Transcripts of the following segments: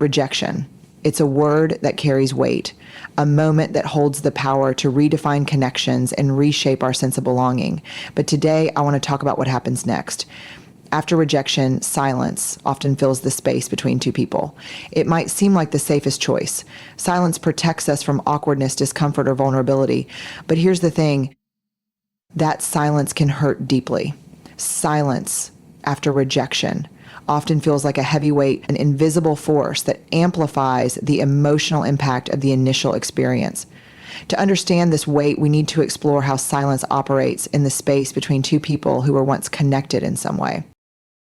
Rejection. It's a word that carries weight, a moment that holds the power to redefine connections and reshape our sense of belonging. But today, I want to talk about what happens next. After rejection, silence often fills the space between two people. It might seem like the safest choice. Silence protects us from awkwardness, discomfort, or vulnerability. But here's the thing, that silence can hurt deeply. Silence after rejection often feels like a heavy weight, an invisible force that amplifies the emotional impact of the initial experience. To understand this weight, we need to explore how silence operates in the space between two people who were once connected in some way.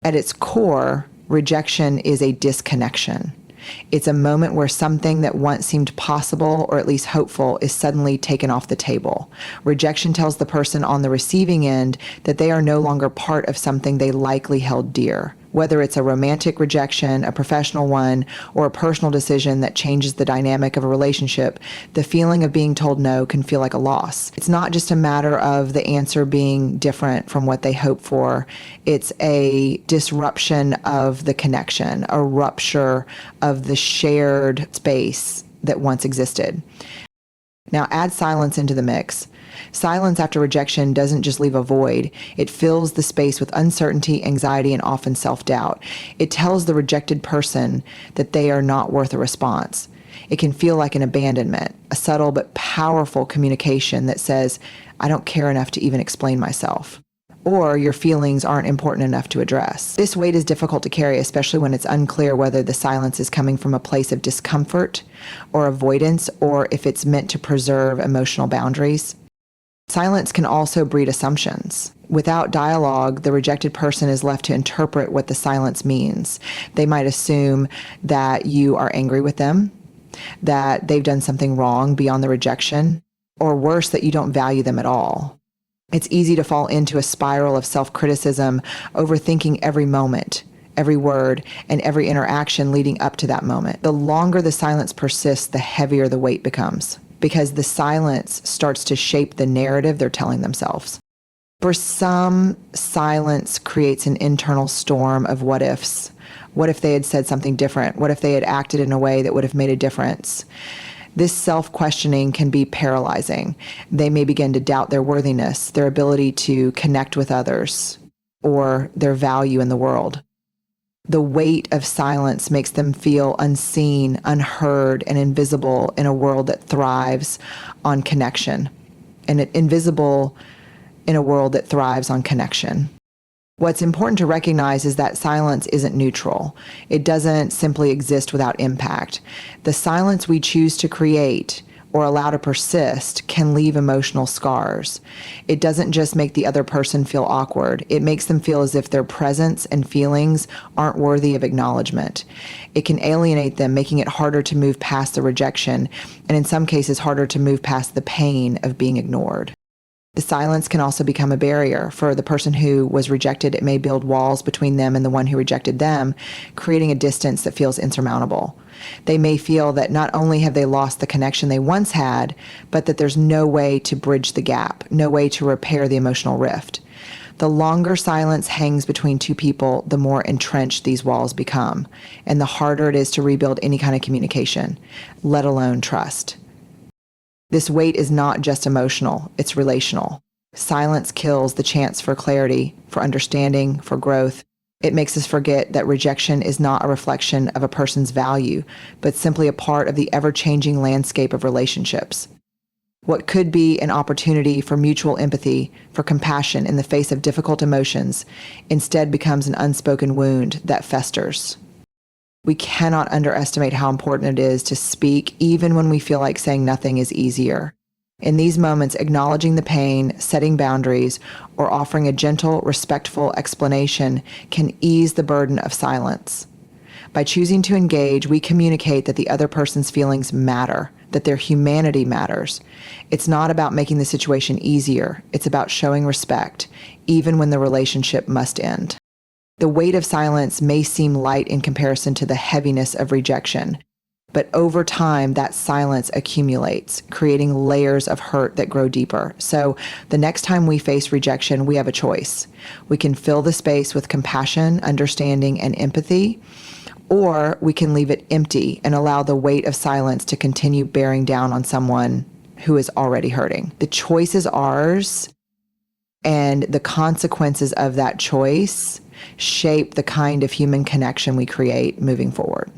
At its core, rejection is a disconnection. It's a moment where something that once seemed possible or at least hopeful is suddenly taken off the table. Rejection tells the person on the receiving end that they are no longer part of something they likely held dear. Whether it's a romantic rejection, a professional one, or a personal decision that changes the dynamic of a relationship, the feeling of being told no can feel like a loss. It's not just a matter of the answer being different from what they hoped for. It's a disruption of the connection, a rupture of the shared space that once existed. Now add silence into the mix. Silence after rejection doesn't just leave a void. It fills the space with uncertainty, anxiety, and often self-doubt. It tells the rejected person that they are not worth a response. It can feel like an abandonment, a subtle but powerful communication that says, I don't care enough to even explain myself. Or your feelings aren't important enough to address. This weight is difficult to carry, especially when it's unclear whether the silence is coming from a place of discomfort or avoidance, or if it's meant to preserve emotional boundaries. Silence can also breed assumptions. Without dialogue, the rejected person is left to interpret what the silence means. They might assume that you are angry with them, that they've done something wrong beyond the rejection, or worse, that you don't value them at all. It's easy to fall into a spiral of self-criticism, overthinking every moment, every word, and every interaction leading up to that moment. The longer the silence persists, the heavier the weight becomes, because the silence starts to shape the narrative they're telling themselves. For some, silence creates an internal storm of what ifs. What if they had said something different? What if they had acted in a way that would have made a difference? This self-questioning can be paralyzing. They may begin to doubt their worthiness, their ability to connect with others, or their value in the world. The weight of silence makes them feel unseen, unheard, and invisible in a world that thrives on connection, and invisible in a world that thrives on connection. What's important to recognize is that silence isn't neutral. It doesn't simply exist without impact. The silence we choose to create or allow to persist can leave emotional scars. It doesn't just make the other person feel awkward. It makes them feel as if their presence and feelings aren't worthy of acknowledgement. It can alienate them, making it harder to move past the rejection, and in some cases harder to move past the pain of being ignored. The silence can also become a barrier. For the person who was rejected, it may build walls between them and the one who rejected them, creating a distance that feels insurmountable. They may feel that not only have they lost the connection they once had, but that there's no way to bridge the gap, no way to repair the emotional rift. The longer silence hangs between two people, the more entrenched these walls become, and the harder it is to rebuild any kind of communication, let alone trust. This weight is not just emotional, it's relational. Silence kills the chance for clarity, for understanding, for growth. It makes us forget that rejection is not a reflection of a person's value, but simply a part of the ever-changing landscape of relationships. What could be an opportunity for mutual empathy, for compassion in the face of difficult emotions, instead becomes an unspoken wound that festers. We cannot underestimate how important it is to speak even when we feel like saying nothing is easier. In these moments, acknowledging the pain, setting boundaries, or offering a gentle, respectful explanation can ease the burden of silence. By choosing to engage, we communicate that the other person's feelings matter, that their humanity matters. It's not about making the situation easier. It's about showing respect, even when the relationship must end. The weight of silence may seem light in comparison to the heaviness of rejection, but over time, that silence accumulates, creating layers of hurt that grow deeper. So the next time we face rejection, we have a choice. We can fill the space with compassion, understanding, and empathy, Or we can leave it empty and allow the weight of silence to continue bearing down on someone who is already hurting. The choice is ours, and the consequences of that choice shape the kind of human connection we create moving forward.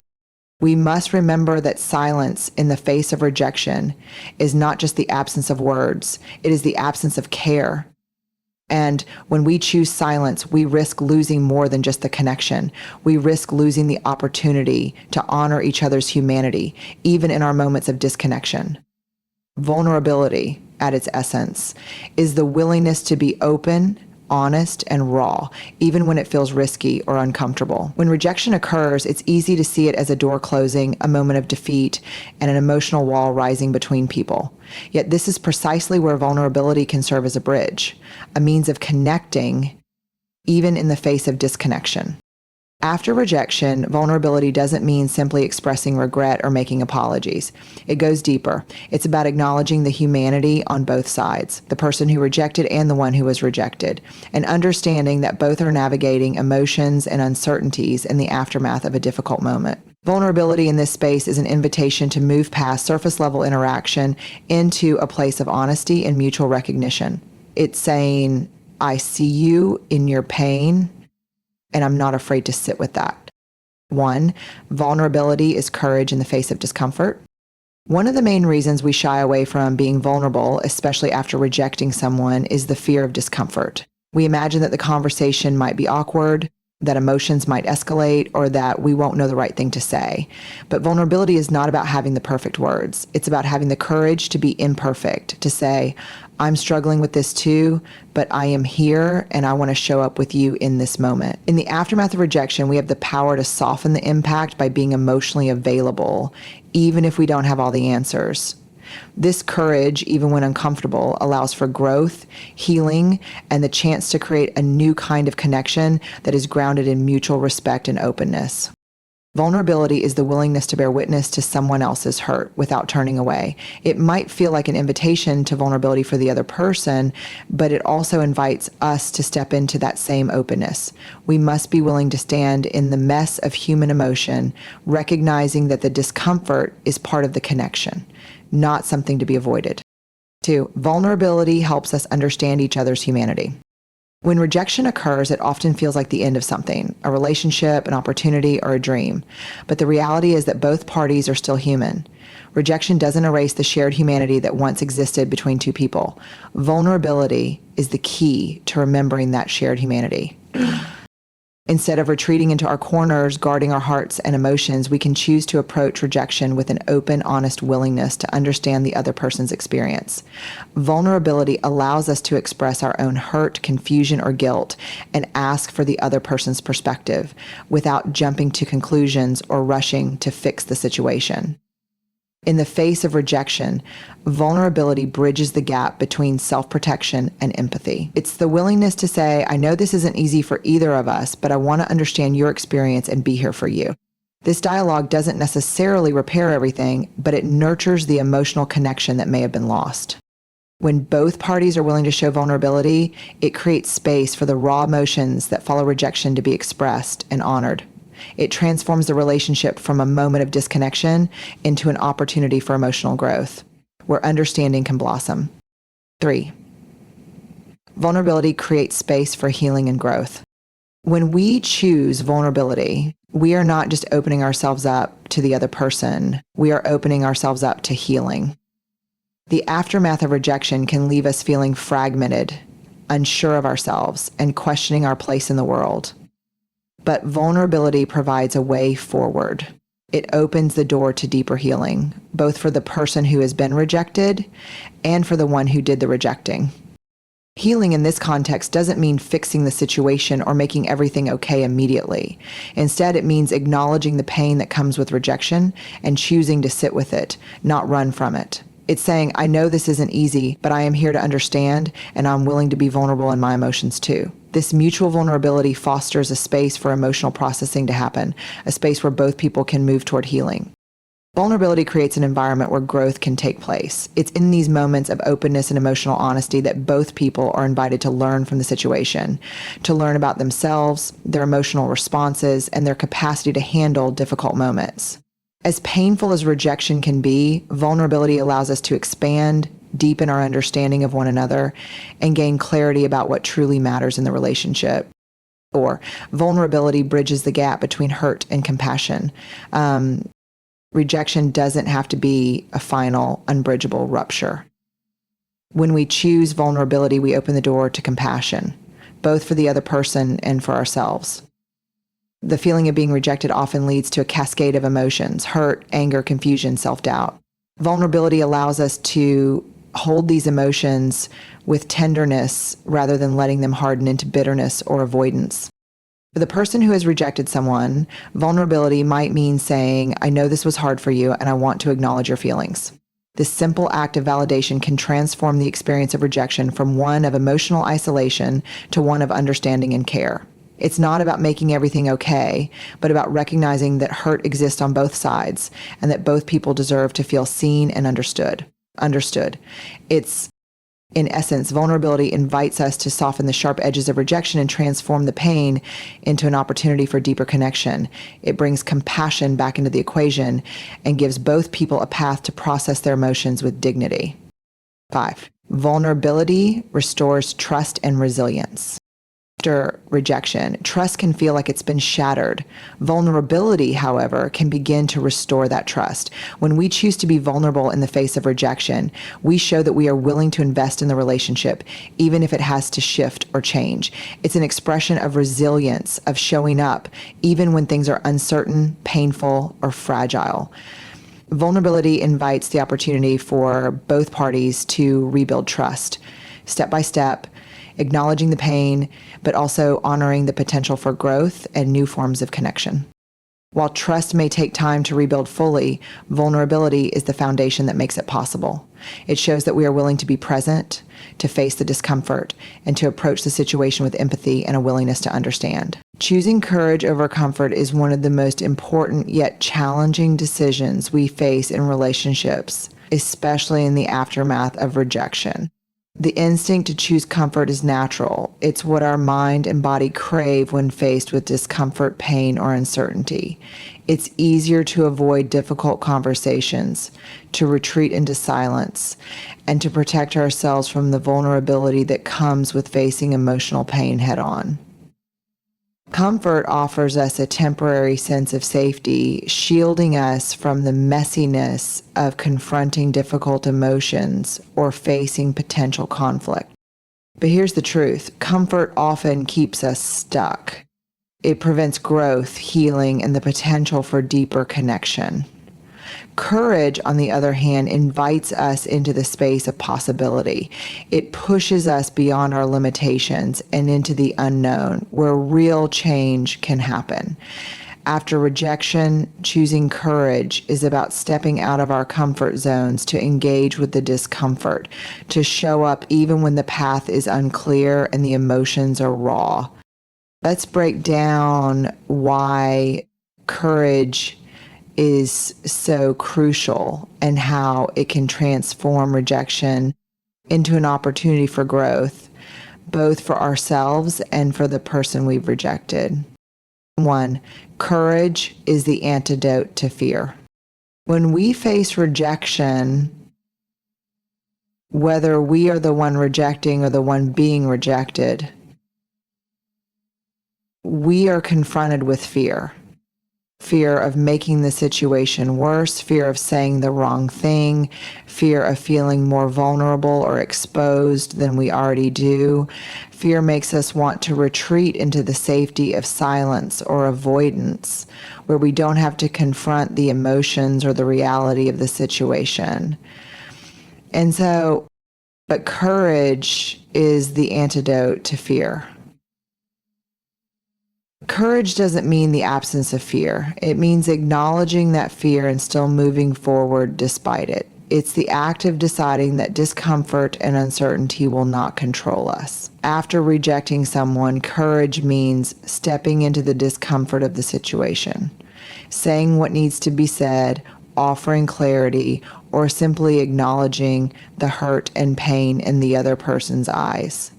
We must remember that silence in the face of rejection is not just the absence of words, it is the absence of care. And when we choose silence, we risk losing more than just the connection. We risk losing the opportunity to honor each other's humanity, even in our moments of disconnection. Vulnerability, at its essence, is the willingness to be open, honest, and raw, even when it feels risky or uncomfortable. When rejection occurs, it's easy to see it as a door closing, a moment of defeat, and an emotional wall rising between people. Yet this is precisely where vulnerability can serve as a bridge, a means of connecting, even in the face of disconnection. After rejection, vulnerability doesn't mean simply expressing regret or making apologies. It goes deeper. It's about acknowledging the humanity on both sides, the person who rejected and the one who was rejected, and understanding that both are navigating emotions and uncertainties in the aftermath of a difficult moment. Vulnerability in this space is an invitation to move past surface level interaction into a place of honesty and mutual recognition. It's saying, I see you in your pain, and I'm not afraid to sit with that. 1, vulnerability is courage in the face of discomfort. One of the main reasons we shy away from being vulnerable, especially after rejecting someone, is the fear of discomfort. We imagine that the conversation might be awkward, that emotions might escalate, or that we won't know the right thing to say. But vulnerability is not about having the perfect words. It's about having the courage to be imperfect, to say, I'm struggling with this too, but I am here and I want to show up with you in this moment. In the aftermath of rejection, we have the power to soften the impact by being emotionally available, even if we don't have all the answers. This courage, even when uncomfortable, allows for growth, healing, and the chance to create a new kind of connection that is grounded in mutual respect and openness. Vulnerability is the willingness to bear witness to someone else's hurt without turning away. It might feel like an invitation to vulnerability for the other person, but it also invites us to step into that same openness. We must be willing to stand in the mess of human emotion, recognizing that the discomfort is part of the connection, not something to be avoided. 2, vulnerability helps us understand each other's humanity. When rejection occurs, it often feels like the end of something, a relationship, an opportunity, or a dream. But the reality is that both parties are still human. Rejection doesn't erase the shared humanity that once existed between two people. Vulnerability is the key to remembering that shared humanity. Instead of retreating into our corners, guarding our hearts and emotions, we can choose to approach rejection with an open, honest willingness to understand the other person's experience. Vulnerability allows us to express our own hurt, confusion, or guilt and ask for the other person's perspective without jumping to conclusions or rushing to fix the situation. In the face of rejection, vulnerability bridges the gap between self-protection and empathy. It's the willingness to say, I know this isn't easy for either of us, but I want to understand your experience and be here for you. This dialogue doesn't necessarily repair everything, but it nurtures the emotional connection that may have been lost. When both parties are willing to show vulnerability, it creates space for the raw emotions that follow rejection to be expressed and honored. It transforms the relationship from a moment of disconnection into an opportunity for emotional growth, where understanding can blossom. 3, vulnerability creates space for healing and growth. When we choose vulnerability, we are not just opening ourselves up to the other person, we are opening ourselves up to healing. The aftermath of rejection can leave us feeling fragmented, unsure of ourselves, and questioning our place in the world. But vulnerability provides a way forward. It opens the door to deeper healing, both for the person who has been rejected and for the one who did the rejecting. Healing in this context doesn't mean fixing the situation or making everything okay immediately. Instead, it means acknowledging the pain that comes with rejection and choosing to sit with it, not run from it. It's saying, I know this isn't easy, but I am here to understand, and I'm willing to be vulnerable in my emotions too. This mutual vulnerability fosters a space for emotional processing to happen, a space where both people can move toward healing. Vulnerability creates an environment where growth can take place. It's in these moments of openness and emotional honesty that both people are invited to learn from the situation, to learn about themselves, their emotional responses, and their capacity to handle difficult moments. As painful as rejection can be, vulnerability allows us to expand, deepen our understanding of one another, and gain clarity about what truly matters in the relationship. Or vulnerability bridges the gap between hurt and compassion. Rejection doesn't have to be a final, unbridgeable rupture. When we choose vulnerability, we open the door to compassion, both for the other person and for ourselves. The feeling of being rejected often leads to a cascade of emotions: hurt, anger, confusion, self-doubt. Vulnerability allows us to hold these emotions with tenderness rather than letting them harden into bitterness or avoidance. For the person who has rejected someone, vulnerability might mean saying, "I know this was hard for you, and I want to acknowledge your feelings." This simple act of validation can transform the experience of rejection from one of emotional isolation to one of understanding and care. It's not about making everything okay, but about recognizing that hurt exists on both sides and that both people deserve to feel seen and understood. In essence, vulnerability invites us to soften the sharp edges of rejection and transform the pain into an opportunity for deeper connection. It brings compassion back into the equation and gives both people a path to process their emotions with dignity. 5. Vulnerability restores trust and resilience. After rejection, trust can feel like it's been shattered. Vulnerability, however, can begin to restore that trust. When we choose to be vulnerable in the face of rejection, we show that we are willing to invest in the relationship, even if it has to shift or change. It's an expression of resilience, of showing up, even when things are uncertain, painful, or fragile. Vulnerability invites the opportunity for both parties to rebuild trust, step by step, acknowledging the pain, but also honoring the potential for growth and new forms of connection. While trust may take time to rebuild fully, vulnerability is the foundation that makes it possible. It shows that we are willing to be present, to face the discomfort, and to approach the situation with empathy and a willingness to understand. Choosing courage over comfort is one of the most important yet challenging decisions we face in relationships, especially in the aftermath of rejection. The instinct to choose comfort is natural. It's what our mind and body crave when faced with discomfort, pain, or uncertainty. It's easier to avoid difficult conversations, to retreat into silence, and to protect ourselves from the vulnerability that comes with facing emotional pain head-on. Comfort offers us a temporary sense of safety, shielding us from the messiness of confronting difficult emotions or facing potential conflict. But here's the truth: comfort often keeps us stuck. It prevents growth, healing, and the potential for deeper connection. Courage, on the other hand, invites us into the space of possibility. It pushes us beyond our limitations and into the unknown, where real change can happen. After rejection, choosing courage is about stepping out of our comfort zones to engage with the discomfort, to show up even when the path is unclear and the emotions are raw. Let's break down why courage is so crucial and how it can transform rejection into an opportunity for growth, both for ourselves and for the person we've rejected. 1. Courage is the antidote to fear. When we face rejection, whether we are the one rejecting or the one being rejected, we are confronted with fear. Fear of making the situation worse, fear of saying the wrong thing, fear of feeling more vulnerable or exposed than we already do. Fear makes us want to retreat into the safety of silence or avoidance, where we don't have to confront the emotions or the reality of the situation. But courage is the antidote to fear. Courage doesn't mean the absence of fear. It means acknowledging that fear and still moving forward despite it. It's the act of deciding that discomfort and uncertainty will not control us. After rejecting someone, courage means stepping into the discomfort of the situation, saying what needs to be said, offering clarity, or simply acknowledging the hurt and pain in the other person's eyes.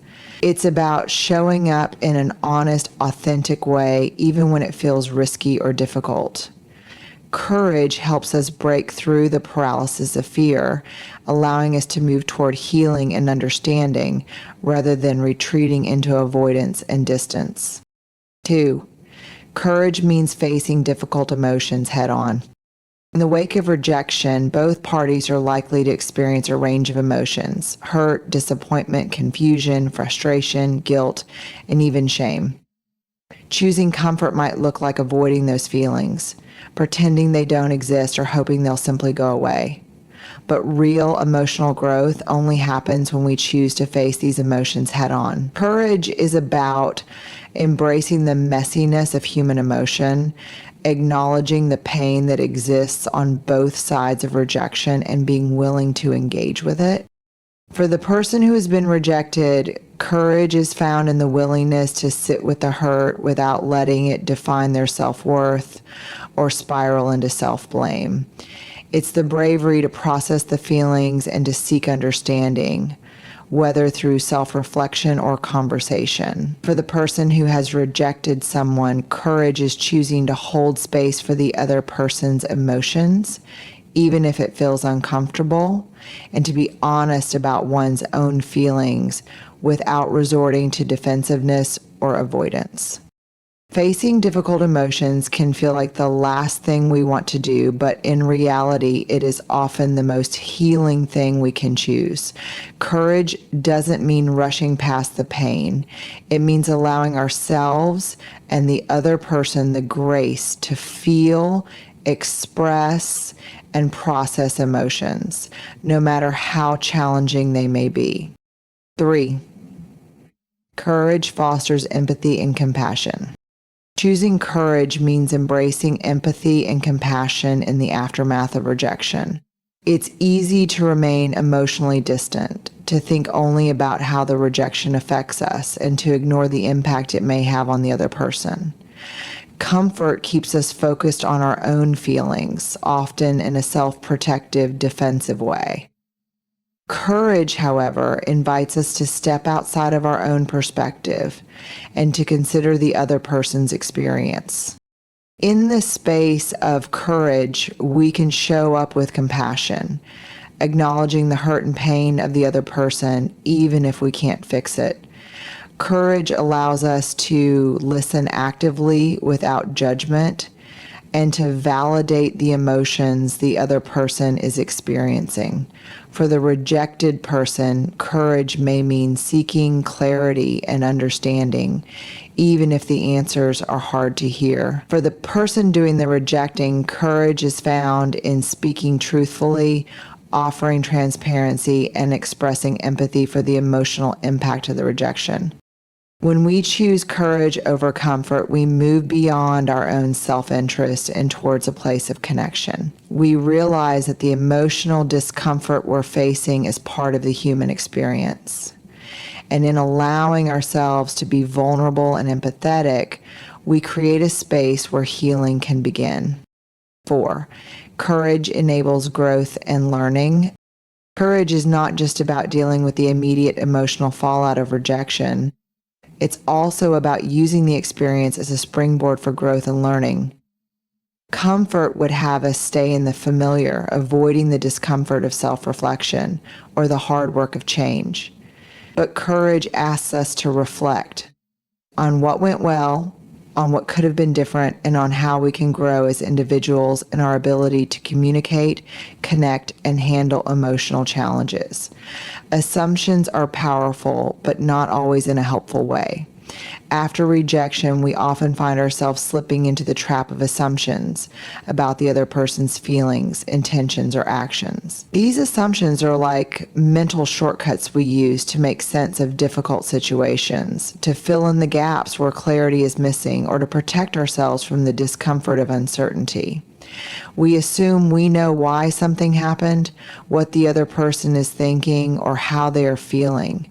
It's about showing up in an honest, authentic way, even when it feels risky or difficult. Courage helps us break through the paralysis of fear, allowing us to move toward healing and understanding rather than retreating into avoidance and distance. 2. Courage means facing difficult emotions head on. In the wake of rejection, both parties are likely to experience a range of emotions: hurt, disappointment, confusion, frustration, guilt, and even shame. Choosing comfort might look like avoiding those feelings, pretending they don't exist, or hoping they'll simply go away. But real emotional growth only happens when we choose to face these emotions head on. Courage is about embracing the messiness of human emotion, acknowledging the pain that exists on both sides of rejection, and being willing to engage with it. For the person who has been rejected, courage is found in the willingness to sit with the hurt without letting it define their self-worth or spiral into self-blame. It's the bravery to process the feelings and to seek understanding, whether through self-reflection or conversation. For the person who has rejected someone, courage is choosing to hold space for the other person's emotions, even if it feels uncomfortable, and to be honest about one's own feelings without resorting to defensiveness or avoidance. Facing difficult emotions can feel like the last thing we want to do, but in reality, it is often the most healing thing we can choose. Courage doesn't mean rushing past the pain. It means allowing ourselves and the other person the grace to feel, express, and process emotions, no matter how challenging they may be. 3. Courage fosters empathy and compassion. Choosing courage means embracing empathy and compassion in the aftermath of rejection. It's easy to remain emotionally distant, to think only about how the rejection affects us, and to ignore the impact it may have on the other person. Comfort keeps us focused on our own feelings, often in a self-protective, defensive way. Courage, however, invites us to step outside of our own perspective and to consider the other person's experience. In this space of courage, we can show up with compassion, acknowledging the hurt and pain of the other person, even if we can't fix it. Courage allows us to listen actively without judgment and to validate the emotions the other person is experiencing. For the rejected person, courage may mean seeking clarity and understanding, even if the answers are hard to hear. For the person doing the rejecting, courage is found in speaking truthfully, offering transparency, and expressing empathy for the emotional impact of the rejection. When we choose courage over comfort, we move beyond our own self-interest and towards a place of connection. We realize that the emotional discomfort we're facing is part of the human experience. And in allowing ourselves to be vulnerable and empathetic, we create a space where healing can begin. 4. Courage enables growth and learning. Courage is not just about dealing with the immediate emotional fallout of rejection. It's also about using the experience as a springboard for growth and learning. Comfort would have us stay in the familiar, avoiding the discomfort of self-reflection or the hard work of change. But courage asks us to reflect on what went well, on what could have been different, and on how we can grow as individuals in our ability to communicate, connect, and handle emotional challenges. Assumptions are powerful, but not always in a helpful way. After rejection, we often find ourselves slipping into the trap of assumptions about the other person's feelings, intentions, or actions. These assumptions are like mental shortcuts we use to make sense of difficult situations, to fill in the gaps where clarity is missing, or to protect ourselves from the discomfort of uncertainty. We assume we know why something happened, what the other person is thinking, or how they are feeling.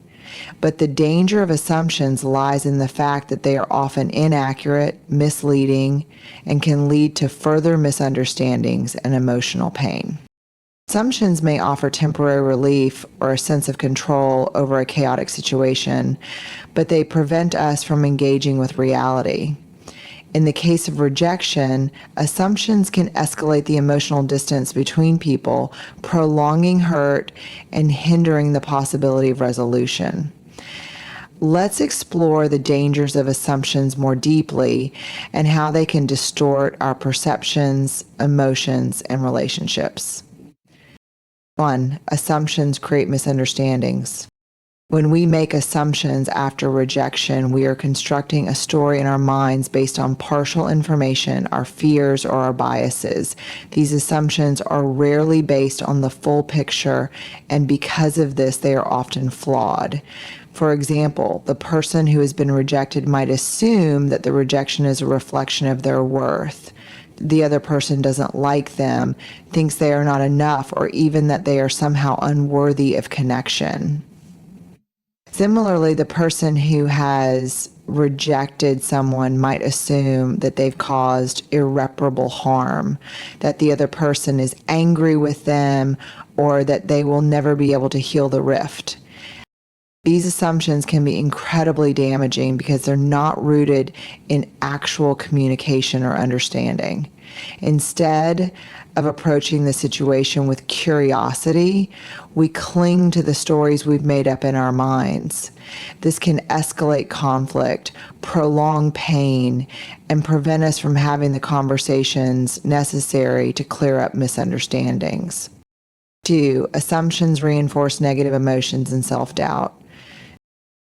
But the danger of assumptions lies in the fact that they are often inaccurate, misleading, and can lead to further misunderstandings and emotional pain. Assumptions may offer temporary relief or a sense of control over a chaotic situation, but they prevent us from engaging with reality. In the case of rejection, assumptions can escalate the emotional distance between people, prolonging hurt and hindering the possibility of resolution. Let's explore the dangers of assumptions more deeply and how they can distort our perceptions, emotions, and relationships. 1. Assumptions create misunderstandings. When we make assumptions after rejection, we are constructing a story in our minds based on partial information, our fears, or our biases. These assumptions are rarely based on the full picture, and because of this, they are often flawed. For example, the person who has been rejected might assume that the rejection is a reflection of their worth. The other person doesn't like them, thinks they are not enough, or even that they are somehow unworthy of connection. Similarly, the person who has rejected someone might assume that they've caused irreparable harm, that the other person is angry with them, or that they will never be able to heal the rift. These assumptions can be incredibly damaging because they're not rooted in actual communication or understanding. Instead of approaching the situation with curiosity, we cling to the stories we've made up in our minds. This can escalate conflict, prolong pain, and prevent us from having the conversations necessary to clear up misunderstandings. 2. Assumptions reinforce negative emotions and self-doubt.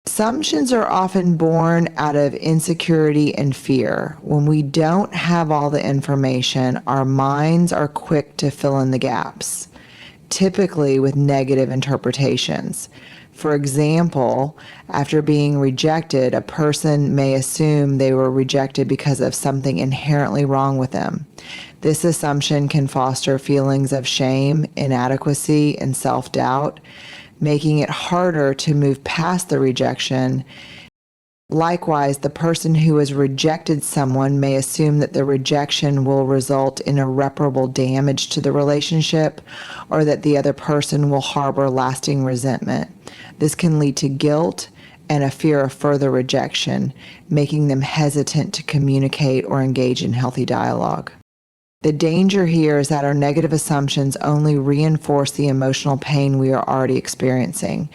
Assumptions are often born out of insecurity and fear. When we don't have all the information, our minds are quick to fill in the gaps, typically with negative interpretations. For example, after being rejected, a person may assume they were rejected because of something inherently wrong with them. This assumption can foster feelings of shame, inadequacy, and self-doubt, making it harder to move past the rejection. Likewise, the person who has rejected someone may assume that the rejection will result in irreparable damage to the relationship, or that the other person will harbor lasting resentment. This can lead to guilt and a fear of further rejection, making them hesitant to communicate or engage in healthy dialogue. The danger here is that our negative assumptions only reinforce the emotional pain we are already experiencing.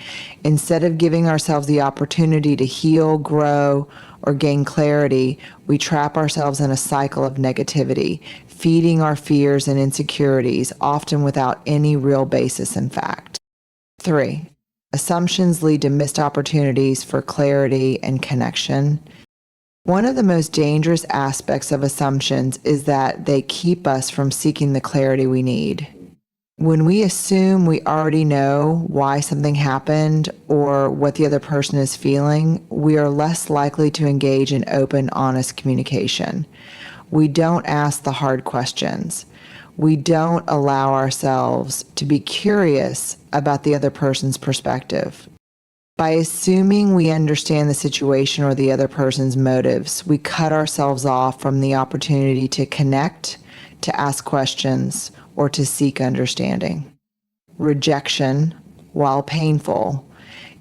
Instead of giving ourselves the opportunity to heal, grow, or gain clarity, we trap ourselves in a cycle of negativity, feeding our fears and insecurities, often without any real basis in fact. 3. Assumptions lead to missed opportunities for clarity and connection. One of the most dangerous aspects of assumptions is that they keep us from seeking the clarity we need. When we assume we already know why something happened or what the other person is feeling, we are less likely to engage in open, honest communication. We don't ask the hard questions. We don't allow ourselves to be curious about the other person's perspective. By assuming we understand the situation or the other person's motives, we cut ourselves off from the opportunity to connect, to ask questions, or to seek understanding. Rejection, while painful,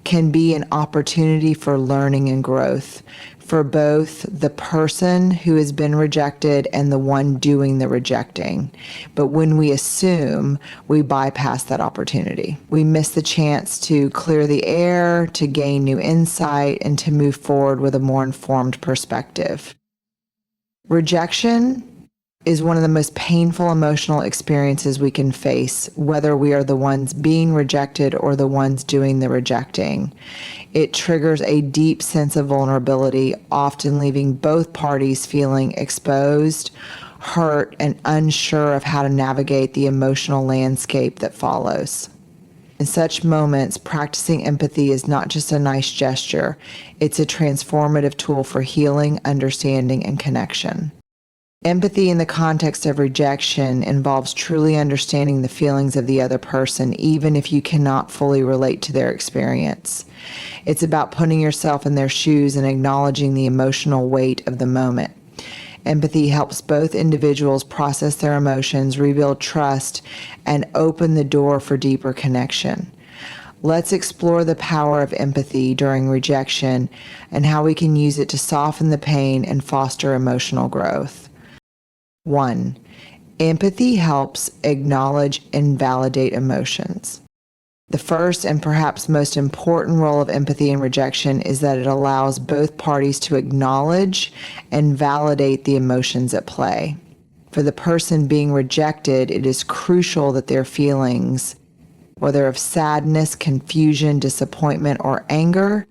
can be an opportunity for learning and growth for both the person who has been rejected and the one doing the rejecting. But when we assume, we bypass that opportunity. We miss the chance to clear the air, to gain new insight, and to move forward with a more informed perspective. Rejection is one of the most painful emotional experiences we can face, whether we are the ones being rejected or the ones doing the rejecting. It triggers a deep sense of vulnerability, often leaving both parties feeling exposed, hurt, and unsure of how to navigate the emotional landscape that follows. In such moments, practicing empathy is not just a nice gesture, it's a transformative tool for healing, understanding, and connection. Empathy in the context of rejection involves truly understanding the feelings of the other person, even if you cannot fully relate to their experience. It's about putting yourself in their shoes and acknowledging the emotional weight of the moment. Empathy helps both individuals process their emotions, rebuild trust, and open the door for deeper connection. Let's explore the power of empathy during rejection and how we can use it to soften the pain and foster emotional growth. 1. Empathy helps acknowledge and validate emotions. The first and perhaps most important role of empathy in rejection is that it allows both parties to acknowledge and validate the emotions at play. For the person being rejected, it is crucial that their feelings, whether of sadness, confusion, disappointment, or anger,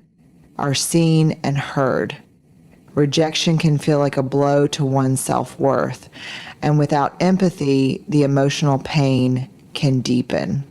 are seen and heard. Rejection can feel like a blow to one's self-worth, and without empathy, the emotional pain can deepen.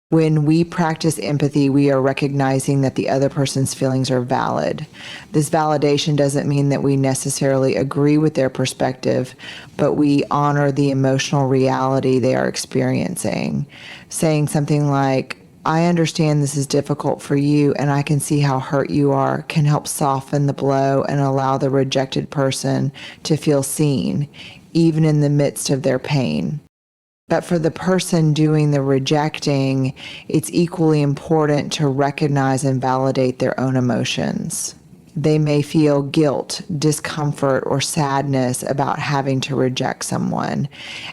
When we practice empathy, we are recognizing that the other person's feelings are valid. This validation doesn't mean that we necessarily agree with their perspective, but we honor the emotional reality they are experiencing. Saying something like, "I understand this is difficult for you and I can see how hurt you are," can help soften the blow and allow the rejected person to feel seen, even in the midst of their pain. But for the person doing the rejecting, it's equally important to recognize and validate their own emotions. They may feel guilt, discomfort, or sadness about having to reject someone,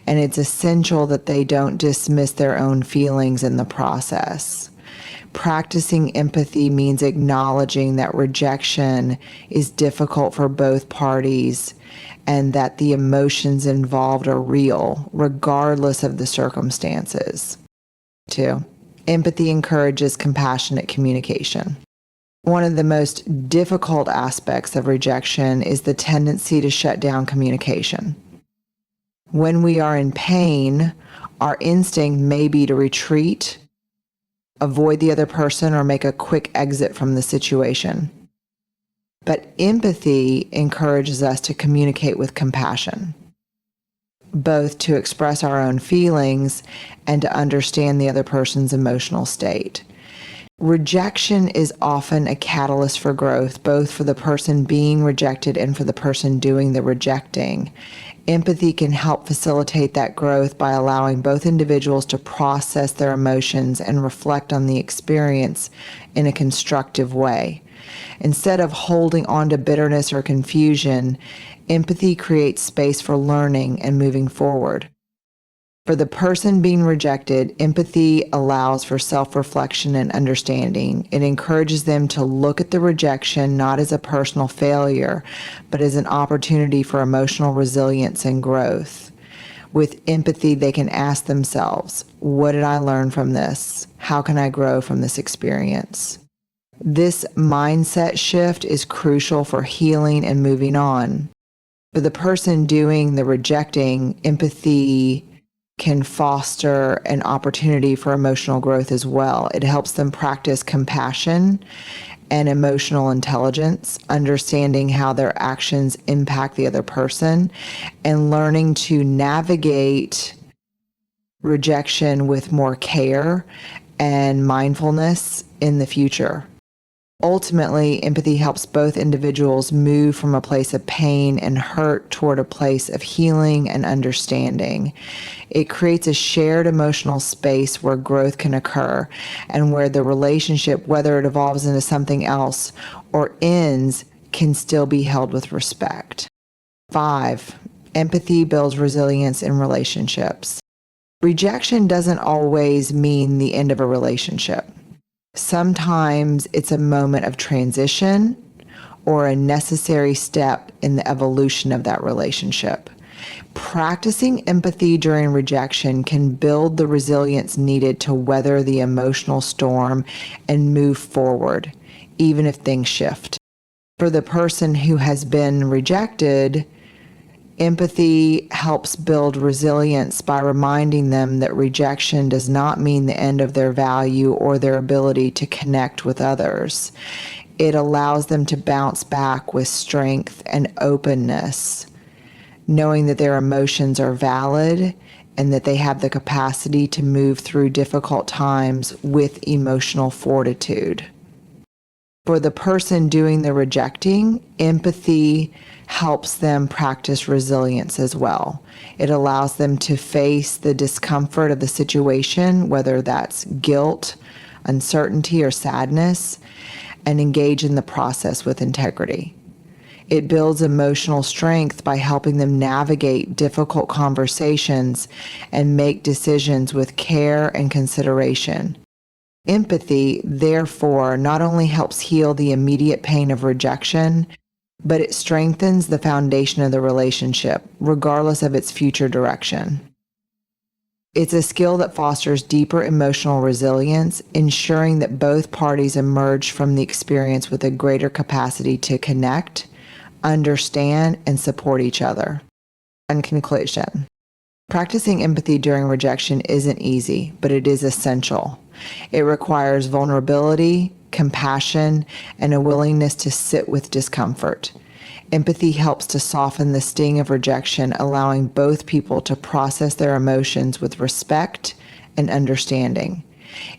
and it's essential that they don't dismiss their own feelings in the process. Practicing empathy means acknowledging that rejection is difficult for both parties and that the emotions involved are real, regardless of the circumstances. 2. Empathy encourages compassionate communication. One of the most difficult aspects of rejection is the tendency to shut down communication. When we are in pain, our instinct may be to retreat, avoid the other person, or make a quick exit from the situation. But empathy encourages us to communicate with compassion, both to express our own feelings and to understand the other person's emotional state. Rejection is often a catalyst for growth, both for the person being rejected and for the person doing the rejecting. Empathy can help facilitate that growth by allowing both individuals to process their emotions and reflect on the experience in a constructive way. Instead of holding on to bitterness or confusion, empathy creates space for learning and moving forward. For the person being rejected, empathy allows for self-reflection and understanding. It encourages them to look at the rejection not as a personal failure, but as an opportunity for emotional resilience and growth. With empathy, they can ask themselves, what did I learn from this? How can I grow from this experience? This mindset shift is crucial for healing and moving on. For the person doing the rejecting, empathy can foster an opportunity for emotional growth as well. It helps them practice compassion and emotional intelligence, understanding how their actions impact the other person, and learning to navigate rejection with more care and mindfulness in the future. Ultimately, empathy helps both individuals move from a place of pain and hurt toward a place of healing and understanding. It creates a shared emotional space where growth can occur and where the relationship, whether it evolves into something else or ends, can still be held with respect. 5. Empathy builds resilience in relationships. Rejection doesn't always mean the end of a relationship. Sometimes it's a moment of transition or a necessary step in the evolution of that relationship. Practicing empathy during rejection can build the resilience needed to weather the emotional storm and move forward, even if things shift. For the person who has been rejected, empathy helps build resilience by reminding them that rejection does not mean the end of their value or their ability to connect with others. It allows them to bounce back with strength and openness. knowing that their emotions are valid and that they have the capacity to move through difficult times with emotional fortitude. For the person doing the rejecting, empathy helps them practice resilience as well. It allows them to face the discomfort of the situation, whether that's guilt, uncertainty, or sadness, and engage in the process with integrity. It builds emotional strength by helping them navigate difficult conversations and make decisions with care and consideration. Empathy, therefore, not only helps heal the immediate pain of rejection, but it strengthens the foundation of the relationship, regardless of its future direction. It's a skill that fosters deeper emotional resilience, ensuring that both parties emerge from the experience with a greater capacity to connect, understand, and support each other. In conclusion, practicing empathy during rejection isn't easy, but it is essential. It requires vulnerability, compassion, and a willingness to sit with discomfort. Empathy helps to soften the sting of rejection, allowing both people to process their emotions with respect and understanding.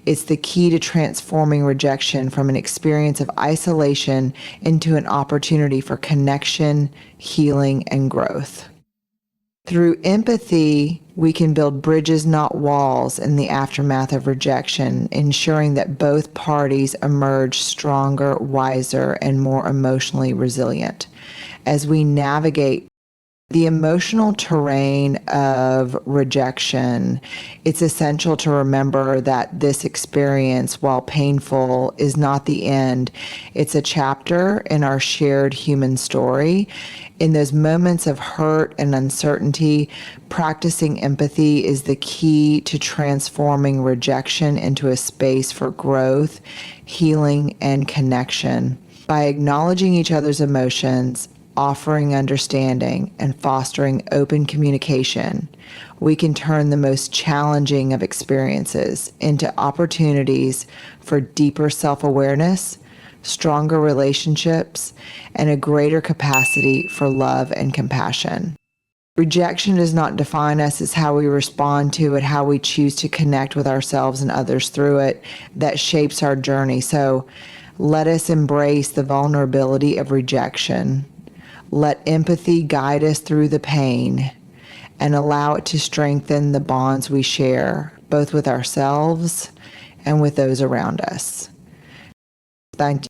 It's the key to transforming rejection from an experience of isolation into an opportunity for connection, healing, and growth. Through empathy, we can build bridges, not walls, in the aftermath of rejection, ensuring that both parties emerge stronger, wiser, and more emotionally resilient. As we navigate the emotional terrain of rejection, it's essential to remember that this experience, while painful, is not the end. It's a chapter in our shared human story. In those moments of hurt and uncertainty, practicing empathy is the key to transforming rejection into a space for growth, healing, and connection. By acknowledging each other's emotions, offering understanding, and fostering open communication, we can turn the most challenging of experiences into opportunities for deeper self-awareness, stronger relationships, and a greater capacity for love and compassion. Rejection does not define us, it's how we respond to it, how we choose to connect with ourselves and others through it, that shapes our journey. So let us embrace the vulnerability of rejection. Let empathy guide us through the pain and allow it to strengthen the bonds we share, both with ourselves and with those around us. Thank you.